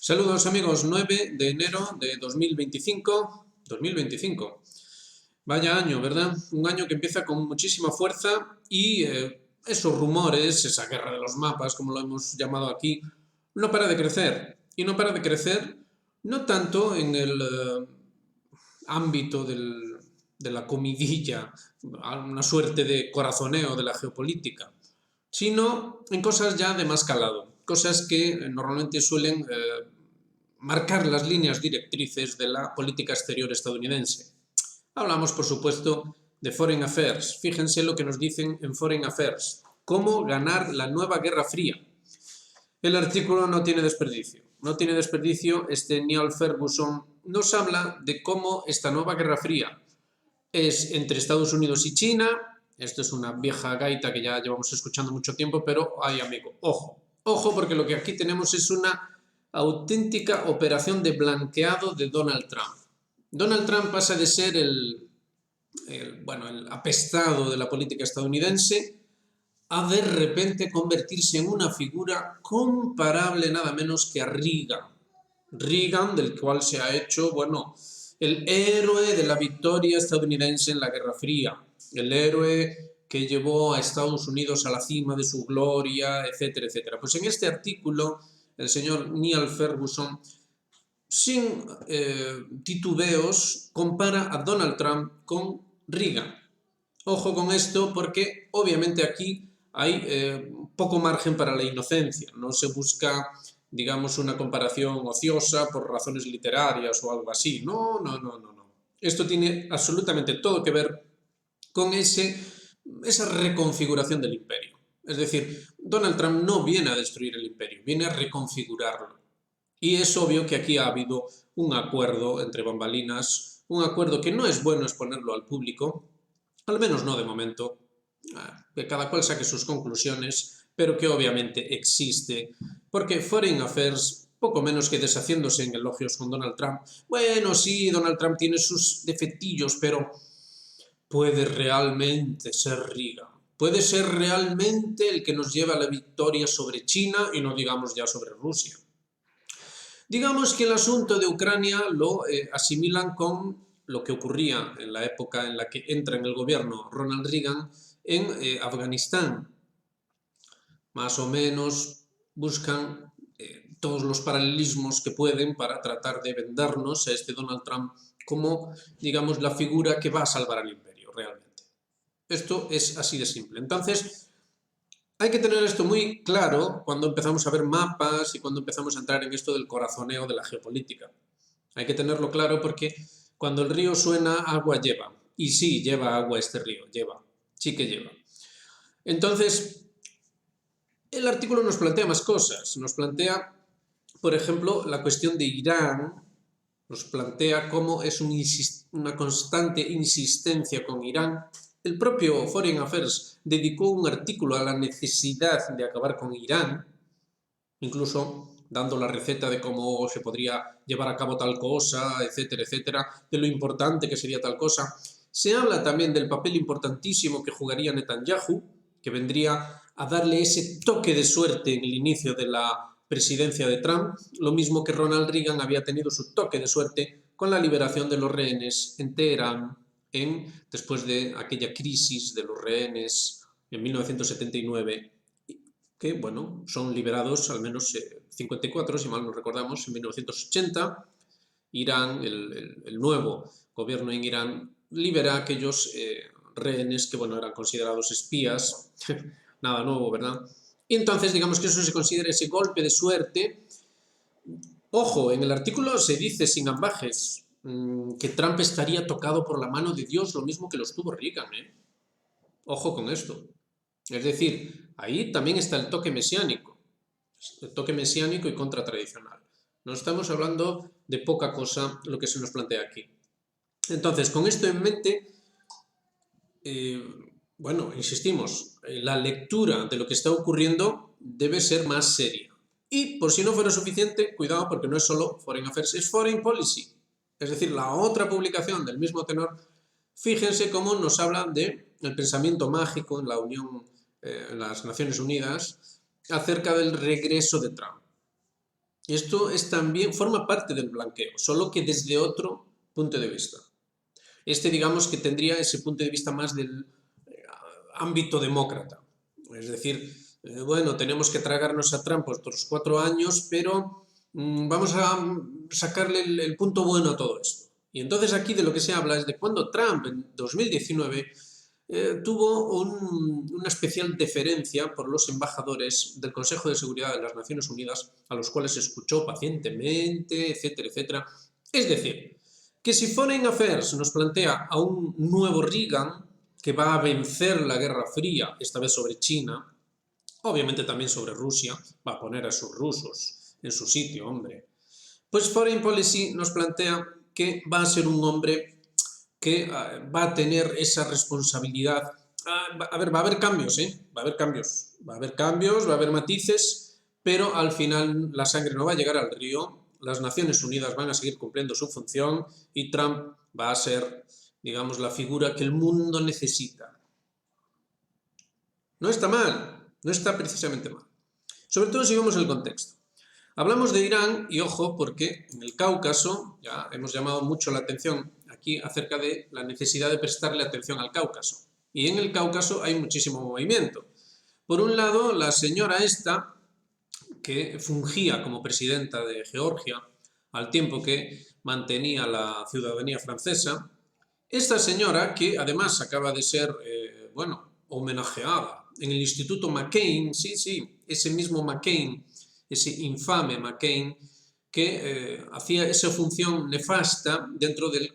Saludos amigos, 9 de enero de 2025. 2025. Vaya año, ¿verdad? Un año que empieza con muchísima fuerza y esos rumores, esa guerra de los mapas, como lo hemos llamado aquí, no para de crecer. Y no para de crecer no tanto en el ámbito de la comidilla, una suerte de corazoneo de la geopolítica, sino en cosas ya de más calado, cosas que normalmente suelen marcar las líneas directrices de la política exterior estadounidense. Hablamos, por supuesto, de Foreign Affairs. Fíjense lo que nos dicen en Foreign Affairs. Cómo ganar la nueva Guerra Fría. El artículo no tiene desperdicio. No tiene desperdicio. Neil Ferguson nos habla de cómo esta nueva Guerra Fría es entre Estados Unidos y China. Esto es una vieja gaita que ya llevamos escuchando mucho tiempo, pero ay amigo, ojo, ojo, porque lo que aquí tenemos es una auténtica operación de blanqueado de Donald Trump. Donald Trump pasa de ser el apestado de la política estadounidense a de repente convertirse en una figura comparable nada menos que a Reagan. Reagan, del cual se ha hecho, el héroe de la victoria estadounidense en la Guerra Fría, el héroe que llevó a Estados Unidos a la cima de su gloria, etcétera, etcétera. Pues en este artículo, el señor Neil Ferguson, sin titubeos, compara a Donald Trump con Reagan. Ojo con esto porque obviamente aquí hay poco margen para la inocencia, no se busca, digamos, una comparación ociosa por razones literarias o algo así. No, no, no, no, no. Esto tiene absolutamente todo que ver con esa reconfiguración del imperio. Es decir, Donald Trump no viene a destruir el imperio, viene a reconfigurarlo. Y es obvio que aquí ha habido un acuerdo entre bambalinas, un acuerdo que no es bueno exponerlo al público, al menos no de momento, que cada cual saque sus conclusiones, pero que obviamente existe, porque Foreign Affairs, poco menos que deshaciéndose en elogios con Donald Trump, bueno, sí, Donald Trump tiene sus defectillos, pero puede realmente ser Reagan, puede ser realmente el que nos lleva a la victoria sobre China y no digamos ya sobre Rusia. Digamos que el asunto de Ucrania lo asimilan con lo que ocurría en la época en la que entra en el gobierno Ronald Reagan en Afganistán. Más o menos buscan todos los paralelismos que pueden para tratar de vendernos a este Donald Trump como, digamos, la figura que va a salvar al imperio realmente. Esto es así de simple. Entonces, hay que tener esto muy claro cuando empezamos a ver mapas y cuando empezamos a entrar en esto del corazoneo de la geopolítica. Hay que tenerlo claro porque cuando el río suena, agua lleva. Y sí, lleva agua este río, lleva. Sí que lleva. Entonces, el artículo nos plantea más cosas. Nos plantea, por ejemplo, la cuestión de Irán. Nos plantea cómo es una constante insistencia con Irán. El propio Foreign Affairs dedicó un artículo a la necesidad de acabar con Irán, incluso dando la receta de cómo se podría llevar a cabo tal cosa, etcétera, etcétera, de lo importante que sería tal cosa. Se habla también del papel importantísimo que jugaría Netanyahu, que vendría a darle ese toque de suerte en el inicio de la presidencia de Trump, lo mismo que Ronald Reagan había tenido su toque de suerte con la liberación de los rehenes en Teherán después de aquella crisis de los rehenes en 1979, que, bueno, son liberados al menos 54, si mal no recordamos, en 1980. Irán, el nuevo gobierno en Irán, libera a aquellos rehenes que, bueno, eran considerados espías. Nada nuevo, ¿verdad? Y entonces, digamos que eso se considera ese golpe de suerte. Ojo, en el artículo se dice sin ambajes que Trump estaría tocado por la mano de Dios, lo mismo que lo estuvo Reagan, ¿eh? Ojo con esto. Es decir, ahí también está el toque mesiánico y contratradicional. No estamos hablando de poca cosa lo que se nos plantea aquí. Entonces, con esto en mente, insistimos, la lectura de lo que está ocurriendo debe ser más seria. Y por si no fuera suficiente, cuidado porque no es solo Foreign Affairs, es Foreign Policy. Es decir, la otra publicación del mismo tenor, fíjense cómo nos habla del pensamiento mágico en la Unión, en las Naciones Unidas, acerca del regreso de Trump. Esto es también, forma parte del blanqueo, solo que desde otro punto de vista. Este, digamos que tendría ese punto de vista más del ámbito demócrata. Es decir, bueno, tenemos que tragarnos a Trump por otros 4 años, pero vamos a sacarle el punto bueno a todo esto. Y entonces aquí de lo que se habla es de cuando Trump en 2019 tuvo una especial deferencia por los embajadores del Consejo de Seguridad de las Naciones Unidas, a los cuales escuchó pacientemente, etcétera, etcétera. Es decir, que si Foreign Affairs nos plantea a un nuevo Reagan que va a vencer la Guerra Fría, esta vez sobre China, obviamente también sobre Rusia, va a poner a sus rusos en su sitio, hombre. Pues Foreign Policy nos plantea que va a ser un hombre que va a tener esa responsabilidad. A ver, va a haber cambios, ¿eh? Va a haber cambios, va a haber cambios, va a haber matices, pero al final la sangre no va a llegar al río, las Naciones Unidas van a seguir cumpliendo su función y Trump va a ser, digamos, la figura que el mundo necesita. No está mal, no está precisamente mal. Sobre todo si vemos el contexto. Hablamos de Irán y ojo porque en el Cáucaso ya hemos llamado mucho la atención aquí acerca de la necesidad de prestarle atención al Cáucaso. Y en el Cáucaso hay muchísimo movimiento. Por un lado, la señora esta, que fungía como presidenta de Georgia, al tiempo que mantenía la ciudadanía francesa, esta señora, que además acaba de ser, bueno, homenajeada en el Instituto McCain, sí, sí, ese mismo McCain, ese infame McCain, que hacía esa función nefasta dentro del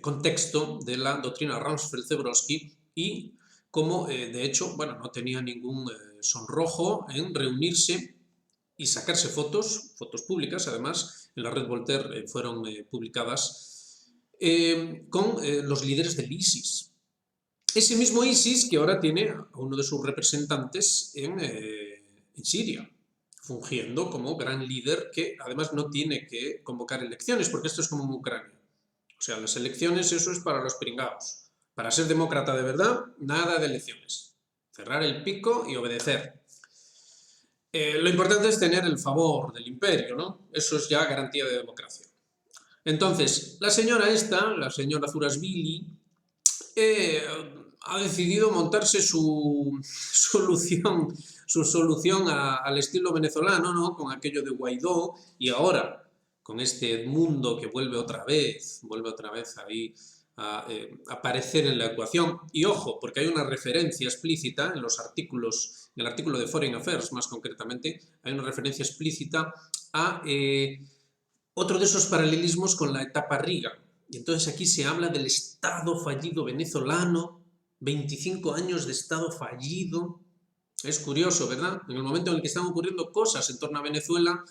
contexto de la doctrina Rumsfeld-Zebrowski y como, de hecho, bueno, no tenía ningún sonrojo en reunirse y sacarse fotos públicas, además, en la red Voltaire fueron publicadas, con los líderes del ISIS. Ese mismo ISIS que ahora tiene a uno de sus representantes en Siria, fungiendo como gran líder que además no tiene que convocar elecciones, porque esto es como en Ucrania. O sea, las elecciones eso es para los pringados. Para ser demócrata de verdad, nada de elecciones. Cerrar el pico y obedecer. Lo importante es tener el favor del imperio, ¿no? Eso es ya garantía de democracia. Entonces, la señora esta, la señora Zurashvili, ha decidido montarse su solución al estilo venezolano, ¿no? Con aquello de Guaidó y ahora con este Edmundo que vuelve otra vez ahí a aparecer en la ecuación. Y ojo, porque hay una referencia explícita en los artículos, en el artículo de Foreign Affairs más concretamente, hay una referencia explícita a otro de esos paralelismos con la etapa Reagan. Y entonces aquí se habla del Estado fallido venezolano, 25 años de Estado fallido. Es curioso, ¿verdad? En el momento en el que están ocurriendo cosas en torno a Venezuela,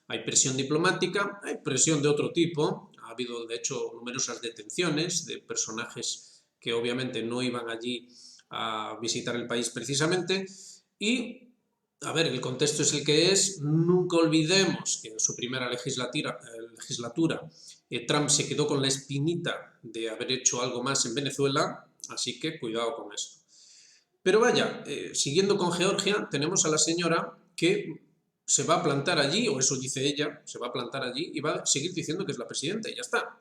hay presión diplomática, hay presión de otro tipo. Ha habido, de hecho, numerosas detenciones de personajes que obviamente no iban allí a visitar el país precisamente. Y, a ver, el contexto es el que es. Nunca olvidemos que en su primera legislatura Trump se quedó con la espinita de haber hecho algo más en Venezuela, así que cuidado con esto. Pero vaya, siguiendo con Georgia, tenemos a la señora que se va a plantar allí, o eso dice ella, se va a plantar allí y va a seguir diciendo que es la presidenta y ya está.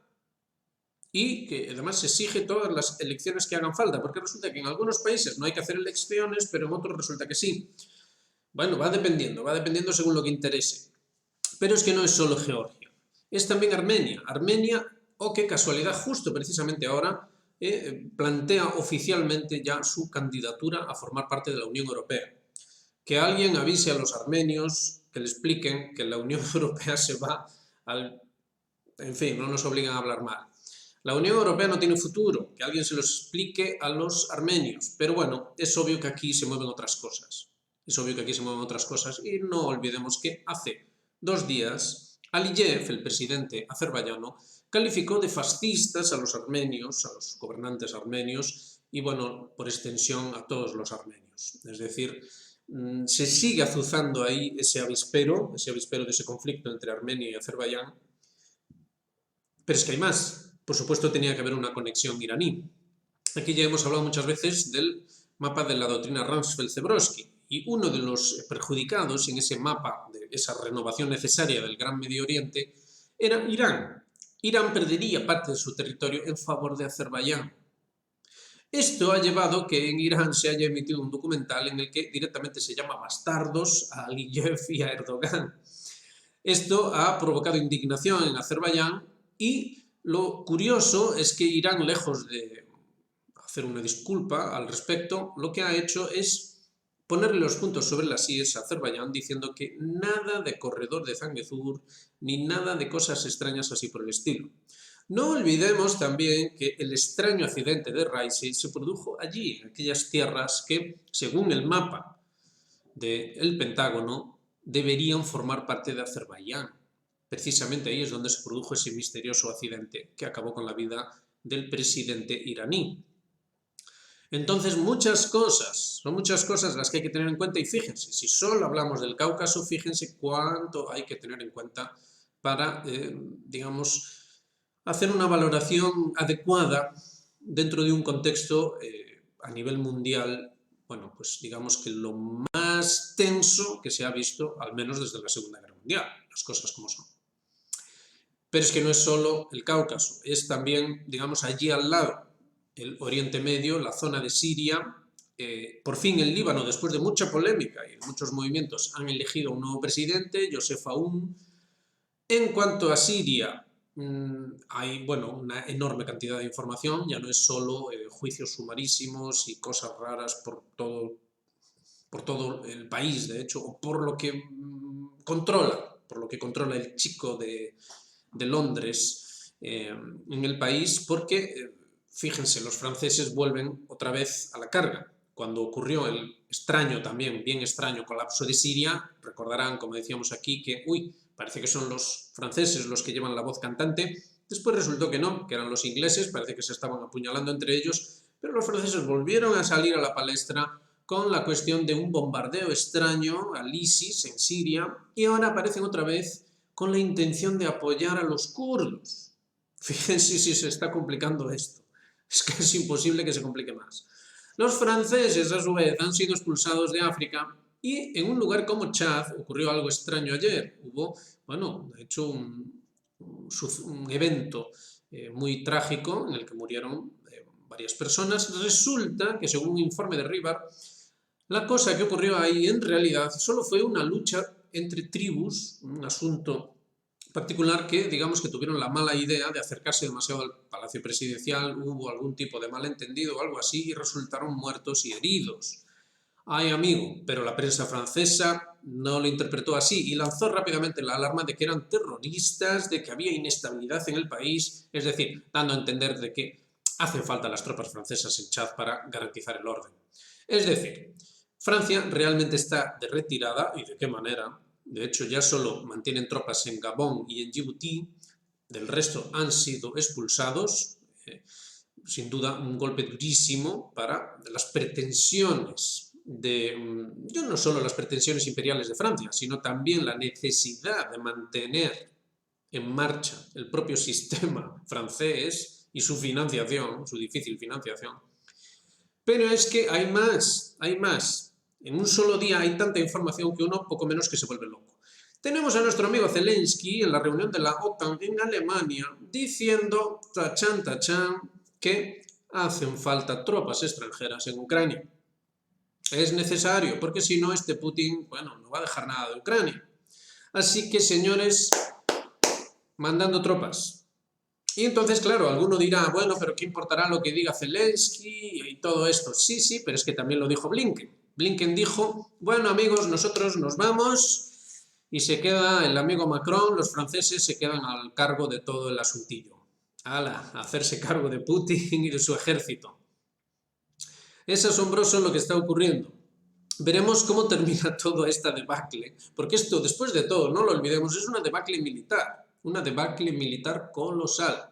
Y que además se exige todas las elecciones que hagan falta, porque resulta que en algunos países no hay que hacer elecciones, pero en otros resulta que sí. Bueno, va dependiendo según lo que interese. Pero es que no es solo Georgia, es también Armenia. Armenia, oh qué casualidad, justo precisamente ahora, plantea oficialmente ya su candidatura a formar parte de la Unión Europea. Que alguien avise a los armenios, que le expliquen que la Unión Europea se va al... En fin, no nos obligan a hablar mal. La Unión Europea no tiene futuro, que alguien se lo explique a los armenios. Pero bueno, es obvio que aquí se mueven otras cosas. Es obvio que aquí se mueven otras cosas y no olvidemos que hace 2 días Aliyev, el presidente azerbaiyano, calificó de fascistas a los armenios, a los gobernantes armenios y, bueno, por extensión a todos los armenios. Es decir, se sigue azuzando ahí ese avispero de ese conflicto entre Armenia y Azerbaiyán. Pero es que hay más. Por supuesto tenía que haber una conexión iraní. Aquí ya hemos hablado muchas veces del mapa de la doctrina Rumsfeld-Zebrowski Y uno de los perjudicados en ese mapa de esa renovación necesaria del Gran Medio Oriente era Irán. Irán perdería parte de su territorio en favor de Azerbaiyán. Esto ha llevado que en Irán se haya emitido un documental en el que directamente se llama bastardos a Aliyev y a Erdogan. Esto ha provocado indignación en Azerbaiyán y lo curioso es que Irán, lejos de hacer una disculpa al respecto, lo que ha hecho es ponerle los puntos sobre las íes a Azerbaiyán diciendo que nada de corredor de Zangezur ni nada de cosas extrañas así por el estilo. No olvidemos también que el extraño accidente de Raisi se produjo allí, en aquellas tierras que, según el mapa del Pentágono, deberían formar parte de Azerbaiyán. Precisamente ahí es donde se produjo ese misterioso accidente que acabó con la vida del presidente iraní. Entonces, son muchas cosas las que hay que tener en cuenta y fíjense, si solo hablamos del Cáucaso, fíjense cuánto hay que tener en cuenta para, digamos, hacer una valoración adecuada dentro de un contexto a nivel mundial, bueno, pues digamos que lo más tenso que se ha visto, al menos desde la Segunda Guerra Mundial, las cosas como son. Pero es que no es solo el Cáucaso, es también, digamos, allí al lado, el Oriente Medio, la zona de Siria. Por fin el Líbano, después de mucha polémica y de muchos movimientos, han elegido un nuevo presidente, Yosef Aoun. En cuanto a Siria, hay una enorme cantidad de información, ya no es solo juicios sumarísimos y cosas raras por todo el país, de hecho, o por lo que controla el chico de Londres en el país, porque fíjense, los franceses vuelven otra vez a la carga. Cuando ocurrió el extraño también, bien extraño, colapso de Siria, recordarán, como decíamos aquí, que parece que son los franceses los que llevan la voz cantante. Después resultó que no, que eran los ingleses, parece que se estaban apuñalando entre ellos, pero los franceses volvieron a salir a la palestra con la cuestión de un bombardeo extraño al ISIS en Siria y ahora aparecen otra vez con la intención de apoyar a los kurdos. Fíjense si se está complicando esto. Es que es imposible que se complique más. Los franceses, a su vez, han sido expulsados de África y en un lugar como Chad ocurrió algo extraño ayer. Hubo, de hecho, un evento muy trágico en el que murieron varias personas. Resulta que, según un informe de Ribar, la cosa que ocurrió ahí en realidad solo fue una lucha entre tribus, un asunto particular que, digamos, que tuvieron la mala idea de acercarse demasiado al Palacio Presidencial, hubo algún tipo de malentendido o algo así y resultaron muertos y heridos. Ay, amigo, pero la prensa francesa no lo interpretó así y lanzó rápidamente la alarma de que eran terroristas, de que había inestabilidad en el país, es decir, dando a entender de que hacen falta las tropas francesas en Chad para garantizar el orden. Es decir, Francia realmente está de retirada, ¿y de qué manera? De hecho, ya solo mantienen tropas en Gabón y en Djibouti, del resto han sido expulsados, sin duda un golpe durísimo para las pretensiones ya no solo las pretensiones imperiales de Francia, sino también la necesidad de mantener en marcha el propio sistema francés y su financiación, su difícil financiación. Pero es que hay más. En un solo día hay tanta información que uno poco menos que se vuelve loco. Tenemos a nuestro amigo Zelensky en la reunión de la OTAN en Alemania diciendo, tachán, que hacen falta tropas extranjeras en Ucrania. Es necesario, porque si no, este Putin, no va a dejar nada de Ucrania. Así que, señores, mandando tropas. Y entonces, claro, alguno dirá, pero ¿qué importará lo que diga Zelensky y todo esto? Sí, pero es que también lo dijo Blinken. Blinken dijo, amigos, nosotros nos vamos y se queda el amigo Macron, los franceses se quedan al cargo de todo el asuntillo. ¡Hala! A hacerse cargo de Putin y de su ejército. Es asombroso lo que está ocurriendo. Veremos cómo termina toda esta debacle, porque esto, después de todo, no lo olvidemos, es una debacle militar colosal.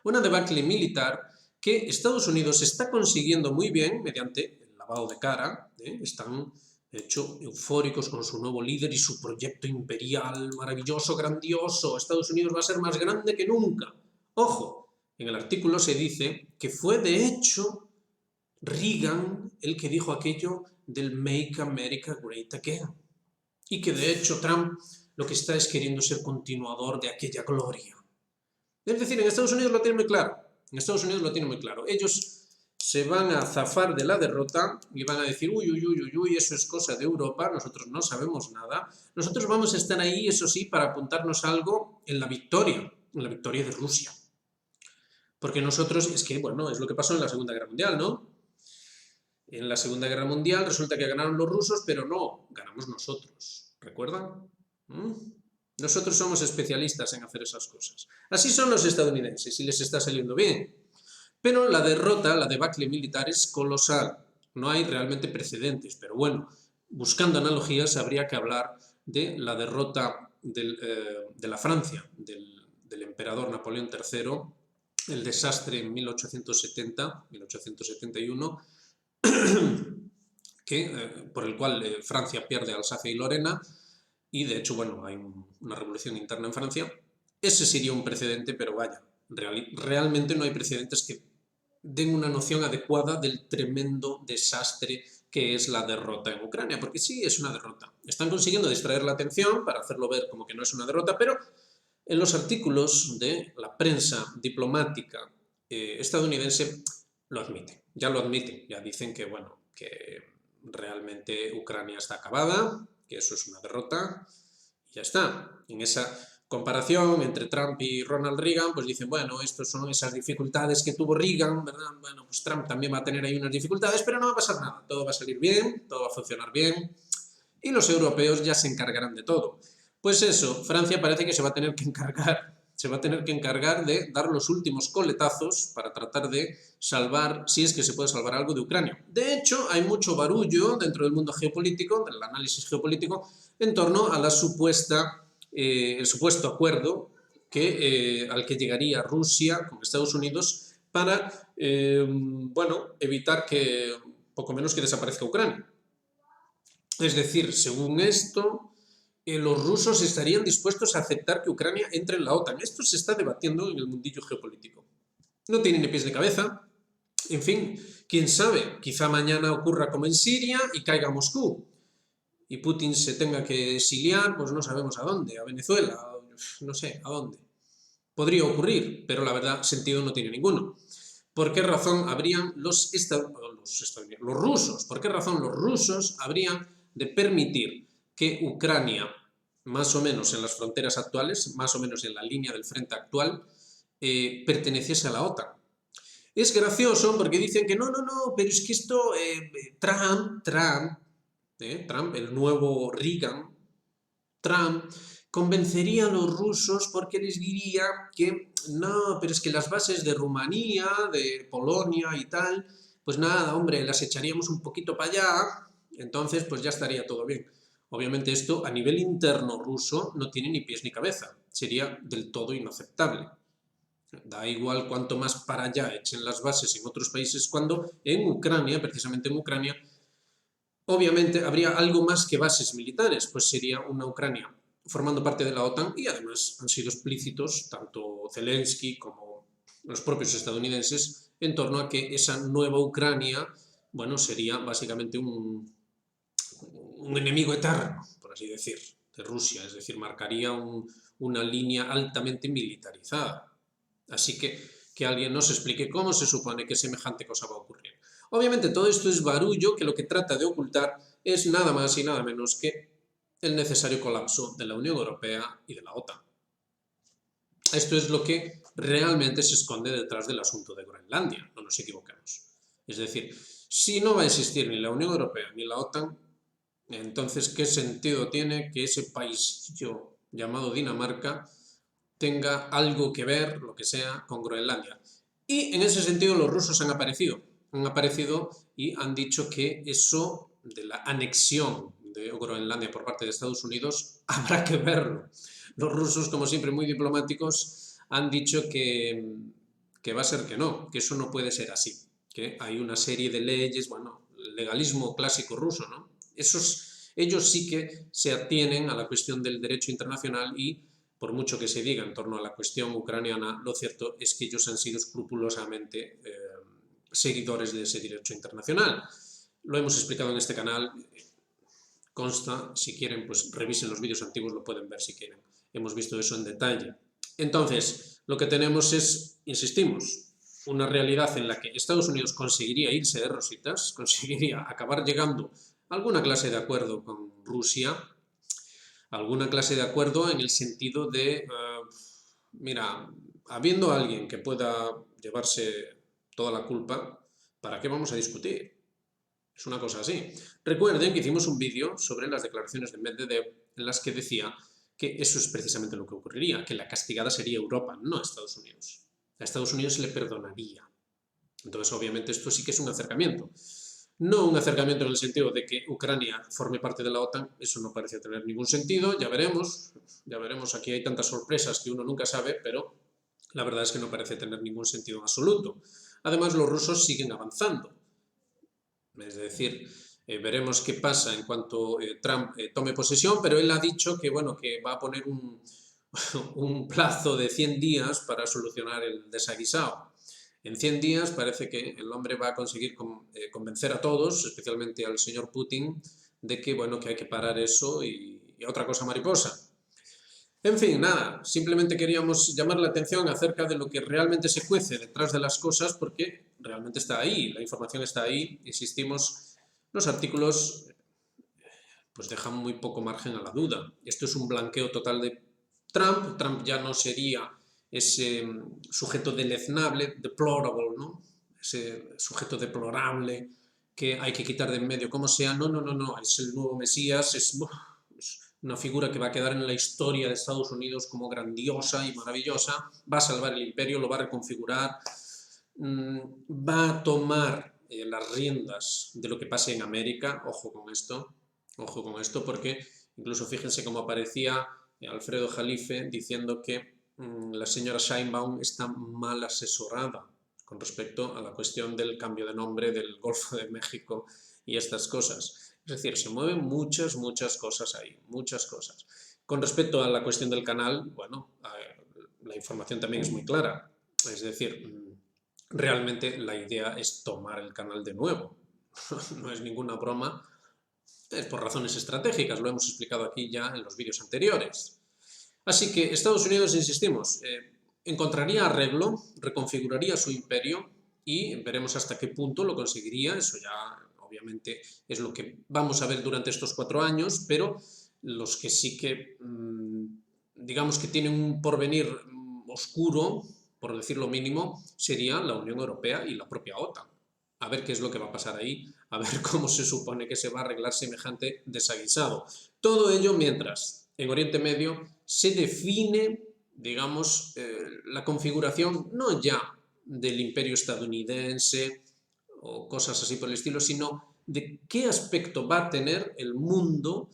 Una debacle militar que Estados Unidos está consiguiendo muy bien mediante el lavado de cara, están, de hecho, eufóricos con su nuevo líder y su proyecto imperial maravilloso, grandioso. Estados Unidos va a ser más grande que nunca. Ojo, en el artículo se dice que fue, de hecho, Reagan el que dijo aquello del Make America Great Again. Y que de hecho Trump lo que está es queriendo ser continuador de aquella gloria. Es decir, en Estados Unidos lo tienen muy claro. En Estados Unidos lo tienen muy claro. Ellos se van a zafar de la derrota y van a decir, uy, uy, uy, uy, uy, eso es cosa de Europa, nosotros no sabemos nada. Nosotros vamos a estar ahí, eso sí, para apuntarnos algo en la victoria de Rusia. Porque nosotros, es que, bueno, es lo que pasó en la Segunda Guerra Mundial, ¿no? En la Segunda Guerra Mundial resulta que ganaron los rusos, pero no, ganamos nosotros. ¿Recuerdan? Nosotros somos especialistas en hacer esas cosas. Así son los estadounidenses y les está saliendo bien. Pero la derrota, la debacle militar es colosal. No hay realmente precedentes, pero bueno, buscando analogías habría que hablar de la derrota de la Francia, del emperador Napoleón III, el desastre en 1870, 1871, por el cual Francia pierde Alsacia y Lorena, y de hecho, bueno, hay una revolución interna en Francia. Ese sería un precedente, pero vaya, realmente no hay precedentes que den una noción adecuada del tremendo desastre que es la derrota en Ucrania, porque sí, es una derrota. Están consiguiendo distraer la atención para hacerlo ver como que no es una derrota, pero en los artículos de la prensa diplomática estadounidense lo admiten, ya dicen que, bueno, que realmente Ucrania está acabada, que eso es una derrota, y ya está. En esa comparación entre Trump y Ronald Reagan, pues dicen, bueno, estas son esas dificultades que tuvo Reagan, ¿verdad? Bueno, pues Trump también va a tener ahí unas dificultades, pero no va a pasar nada, todo va a salir bien, todo va a funcionar bien, y los europeos ya se encargarán de todo. Pues eso, Francia parece que se va a tener que encargar de dar los últimos coletazos para tratar de salvar, si es que se puede salvar algo de Ucrania. De hecho, hay mucho barullo dentro del mundo geopolítico, del análisis geopolítico, en torno a el supuesto acuerdo al que llegaría Rusia con Estados Unidos para, bueno, evitar que poco menos que desaparezca Ucrania. Es decir, según esto, los rusos estarían dispuestos a aceptar que Ucrania entre en la OTAN. Esto se está debatiendo en el mundillo geopolítico. No tiene ni pies ni cabeza. En fin, quién sabe, quizá mañana ocurra como en Siria y caiga Moscú. Y Putin se tenga que exiliar, pues no sabemos a dónde, a Venezuela, no sé, a dónde. Podría ocurrir, pero la verdad sentido no tiene ninguno. ¿Por qué razón habrían los rusos? ¿Por qué razón los rusos habrían de permitir que Ucrania, más o menos en las fronteras actuales, más o menos en la línea del frente actual, perteneciese a la OTAN? Es gracioso porque dicen que no, pero es que esto, Trump, el nuevo Reagan, Trump, convencería a los rusos porque les diría que no, pero es que las bases de Rumanía, de Polonia y tal, pues nada, hombre, las echaríamos un poquito para allá, entonces pues ya estaría todo bien. Obviamente esto a nivel interno ruso no tiene ni pies ni cabeza, sería del todo inaceptable. Da igual cuanto más para allá echen las bases en otros países cuando en Ucrania, precisamente en Ucrania, obviamente habría algo más que bases militares, pues sería una Ucrania formando parte de la OTAN y además han sido explícitos tanto Zelensky como los propios estadounidenses en torno a que esa nueva Ucrania, bueno, sería básicamente un enemigo eterno, por así decir, de Rusia, es decir, marcaría una línea altamente militarizada. Así que alguien nos explique cómo se supone que semejante cosa va a ocurrir. Obviamente todo esto es barullo que lo que trata de ocultar es nada más y nada menos que el necesario colapso de la Unión Europea y de la OTAN. Esto es lo que realmente se esconde detrás del asunto de Groenlandia, no nos equivocamos. Es decir, si no va a existir ni la Unión Europea ni la OTAN, entonces ¿qué sentido tiene que ese paísillo llamado Dinamarca tenga algo que ver, lo que sea, con Groenlandia? Y en ese sentido los rusos han aparecido y han dicho que eso de la anexión de Groenlandia por parte de Estados Unidos habrá que verlo. Los rusos, como siempre muy diplomáticos, han dicho que va a ser que no, que eso no puede ser así, que hay una serie de leyes, bueno, legalismo clásico ruso, ¿no? Ellos sí que se atienen a la cuestión del derecho internacional y por mucho que se diga en torno a la cuestión ucraniana, lo cierto es que ellos han sido escrupulosamente seguidores de ese derecho internacional. Lo hemos explicado en este canal, consta, si quieren, pues revisen los vídeos antiguos, lo pueden ver si quieren. Hemos visto eso en detalle. Entonces, lo que tenemos es, insistimos, una realidad en la que Estados Unidos conseguiría irse de rositas, conseguiría acabar llegando a alguna clase de acuerdo con Rusia, alguna clase de acuerdo en el sentido de, mira, habiendo alguien que pueda llevarse toda la culpa, ¿para qué vamos a discutir? Es una cosa así. Recuerden que hicimos un vídeo sobre las declaraciones de Medvedev en las que decía que eso es precisamente lo que ocurriría, que la castigada sería Europa, no Estados Unidos. A Estados Unidos se le perdonaría. Entonces, obviamente, esto sí que es un acercamiento. No un acercamiento en el sentido de que Ucrania forme parte de la OTAN, eso no parece tener ningún sentido, ya veremos, aquí hay tantas sorpresas que uno nunca sabe, pero la verdad es que no parece tener ningún sentido en absoluto. Además, los rusos siguen avanzando. Es decir, veremos qué pasa en cuanto Trump tome posesión, pero él ha dicho que, bueno, que va a poner un plazo de 100 días para solucionar el desaguisado. En 100 días parece que el hombre va a conseguir convencer a todos, especialmente al señor Putin, de que, bueno, que hay que parar eso y otra cosa mariposa. En fin, nada, simplemente queríamos llamar la atención acerca de lo que realmente se cuece detrás de las cosas porque realmente está ahí, la información está ahí, insistimos, los artículos pues dejan muy poco margen a la duda. Esto es un blanqueo total de Trump, Trump ya no sería ese sujeto deleznable, deplorable, ¿no? Ese sujeto deplorable que hay que quitar de en medio como sea, no, es el nuevo Mesías, es una figura que va a quedar en la historia de Estados Unidos como grandiosa y maravillosa, va a salvar el imperio, lo va a reconfigurar, va a tomar las riendas de lo que pase en América, ojo con esto porque incluso fíjense cómo aparecía Alfredo Jalife diciendo que la señora Sheinbaum está mal asesorada con respecto a la cuestión del cambio de nombre del Golfo de México y estas cosas. Es decir, se mueven muchas cosas ahí, muchas cosas. Con respecto a la cuestión del canal, bueno, la información también es muy clara. Es decir, realmente la idea es tomar el canal de nuevo. No es ninguna broma, es por razones estratégicas, lo hemos explicado aquí ya en los vídeos anteriores. Así que Estados Unidos, insistimos, encontraría arreglo, reconfiguraría su imperio y veremos hasta qué punto lo conseguiría. Eso ya obviamente es lo que vamos a ver durante estos 4 años, pero los que sí que, digamos que tienen un porvenir oscuro, por decir lo mínimo, sería la Unión Europea y la propia OTAN. A ver qué es lo que va a pasar ahí, a ver cómo se supone que se va a arreglar semejante desaguisado. Todo ello mientras en Oriente Medio se define, digamos, la configuración no ya del imperio estadounidense o cosas así por el estilo, sino de qué aspecto va a tener el mundo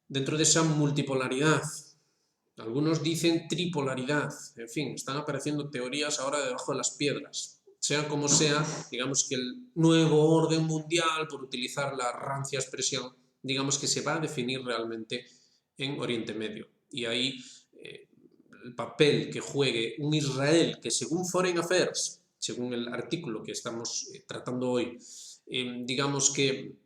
dentro de esa multipolaridad. Algunos dicen tripolaridad, en fin, están apareciendo teorías ahora debajo de las piedras. Sea como sea, digamos que el nuevo orden mundial, por utilizar la rancia expresión, digamos que se va a definir realmente en Oriente Medio. Y ahí el papel que juegue un Israel que según Foreign Affairs, según el artículo que estamos tratando hoy, digamos que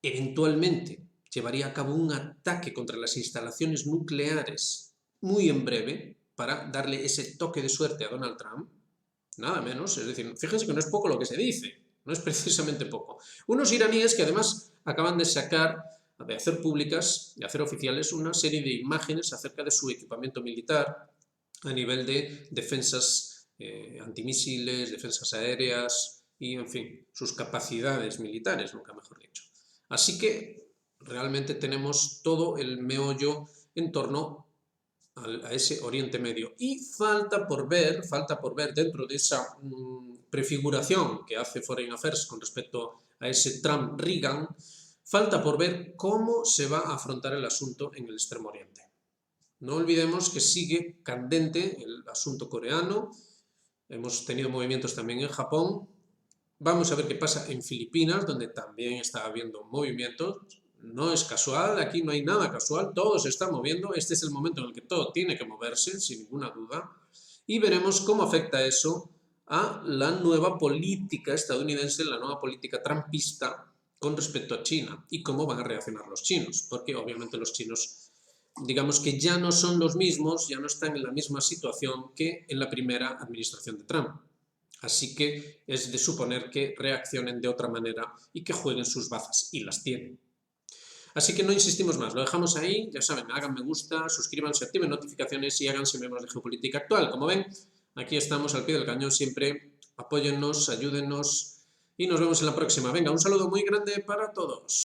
eventualmente llevaría a cabo un ataque contra las instalaciones nucleares muy en breve para darle ese toque de suerte a Donald Trump, nada menos, es decir, fíjense que no es poco lo que se dice, no es precisamente poco. Unos iraníes que además acaban de sacar, de hacer públicas, de hacer oficiales una serie de imágenes acerca de su equipamiento militar a nivel de defensas antimisiles, defensas aéreas y, en fin, sus capacidades militares, nunca mejor dicho. Así que realmente tenemos todo el meollo en torno a ese Oriente Medio. Y falta por ver dentro de esa prefiguración que hace Foreign Affairs con respecto a ese Trump-Reagan, falta por ver cómo se va a afrontar el asunto en el Extremo Oriente. No olvidemos que sigue candente el asunto coreano, hemos tenido movimientos también en Japón, vamos a ver qué pasa en Filipinas, donde también está habiendo movimientos. No es casual, aquí no hay nada casual, todo se está moviendo, este es el momento en el que todo tiene que moverse, sin ninguna duda, y veremos cómo afecta eso a la nueva política estadounidense, la nueva política trumpista, con respecto a China y cómo van a reaccionar los chinos, porque obviamente los chinos, digamos que ya no son los mismos, ya no están en la misma situación que en la primera administración de Trump. Así que es de suponer que reaccionen de otra manera y que jueguen sus bazas, y las tienen. Así que no insistimos más, lo dejamos ahí, ya saben, hagan me gusta, suscríbanse, activen notificaciones y háganse miembros de Geopolítica Actual. Como ven, aquí estamos al pie del cañón siempre, apóyennos, ayúdennos y nos vemos en la próxima. Venga, un saludo muy grande para todos.